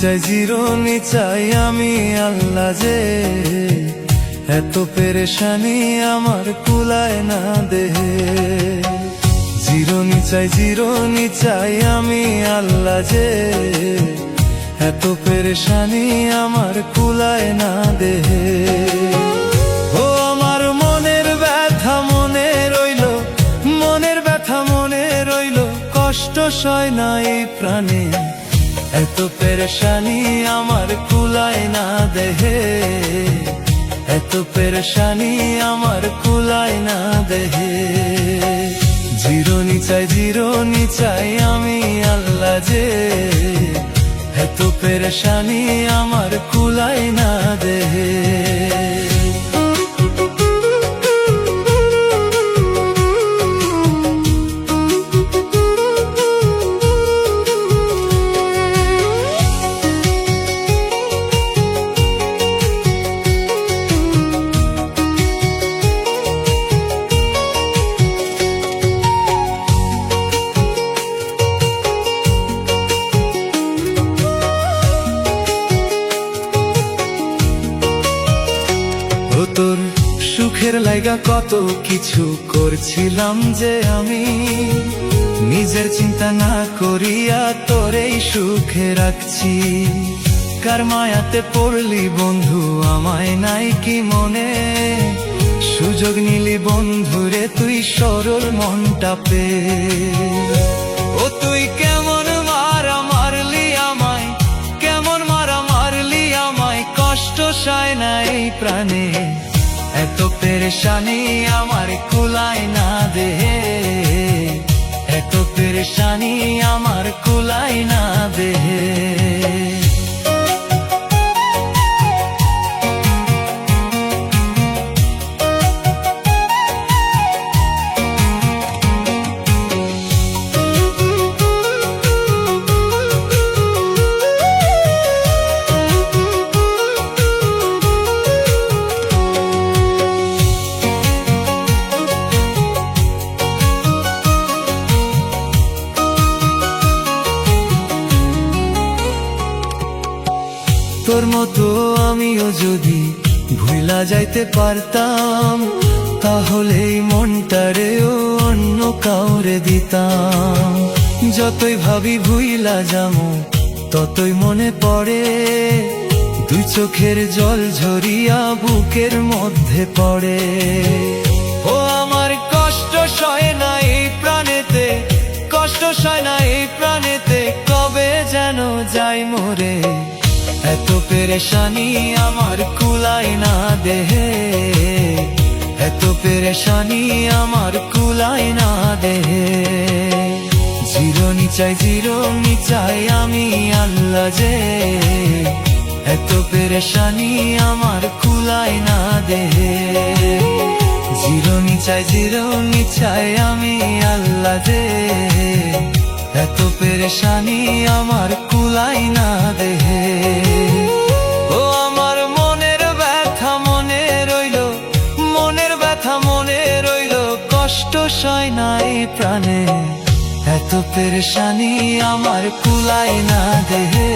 চাই জিরোনি চাই আমি আল্লাহ যে এত পেরেশানি আমার কুলায় না দেহে। জিরোনি চাই আমি আল্লাহ যে এত পেরেশানি আমার কুলায় না দেহে। ও আমার মনের ব্যথা মনে রইল, মনের ব্যথা মনে রইল, কষ্ট সয় না এই প্রাণে এত পেরেশানি আমার কুলায় না দেহে। এত পেরেশানি আমার কুলায় না দেহে। জিরোনি চাই আমি আল্লাহ যে এত পেরেশানি আমার কুলায় না দেহে। তোর সুখের লাইগা কত কিছু করছিলাম যে আমি, নিজের চিন্তা না করিয়া তোরেই সুখে রাখছি। কার মায়াতে পড়লি বন্ধু আমায় নাই কি মনে, সুযোগ নিলি বন্ধুরে তুই সরল মনটা পে। ও তুই কেমন মারা মারলি আমায়, কেমন মারা মারলি আমায়, কষ্ট সয় না এই প্রাণে এত পেরেশানি আমার কুলায় না দেহে। এত পেরেশানি আমার কুলায় না দেহে। তোর মতো আমিও যদি ভুলা যাইতে পারতাম, তাহলে মনটারেও অন্য কাউরে দিতাম। যতই ভাবি ভুইলা যামু ততই মনে পড়ে, দুই চোখের জল ঝরিয়া বুকের মধ্যে পড়ে। ও আমার কষ্ট সয় না এই প্রাণেতে, কষ্ট সয় না এই প্রাণেতে, কবে যেন যাই মরে এত পেরেশানি আমার কুলায় না দেহে। এত পেরেশানি আমার কুলায় না দেহে। জিরোনি চাই আমি আল্লাহ যে এত পেরেশানি আমার কুলায় না দেহে। জিরোনি চাই আমি আল্লাহ যে এত পেরেশানি আমার কুলায় না দেহে। ও আমার মনের ব্যথা মনে রইল, মনের ব্যথা মনে রইল, কষ্ট সয় না এই প্রাণে এত পেরেশানি আমার কুলায় না দেহে।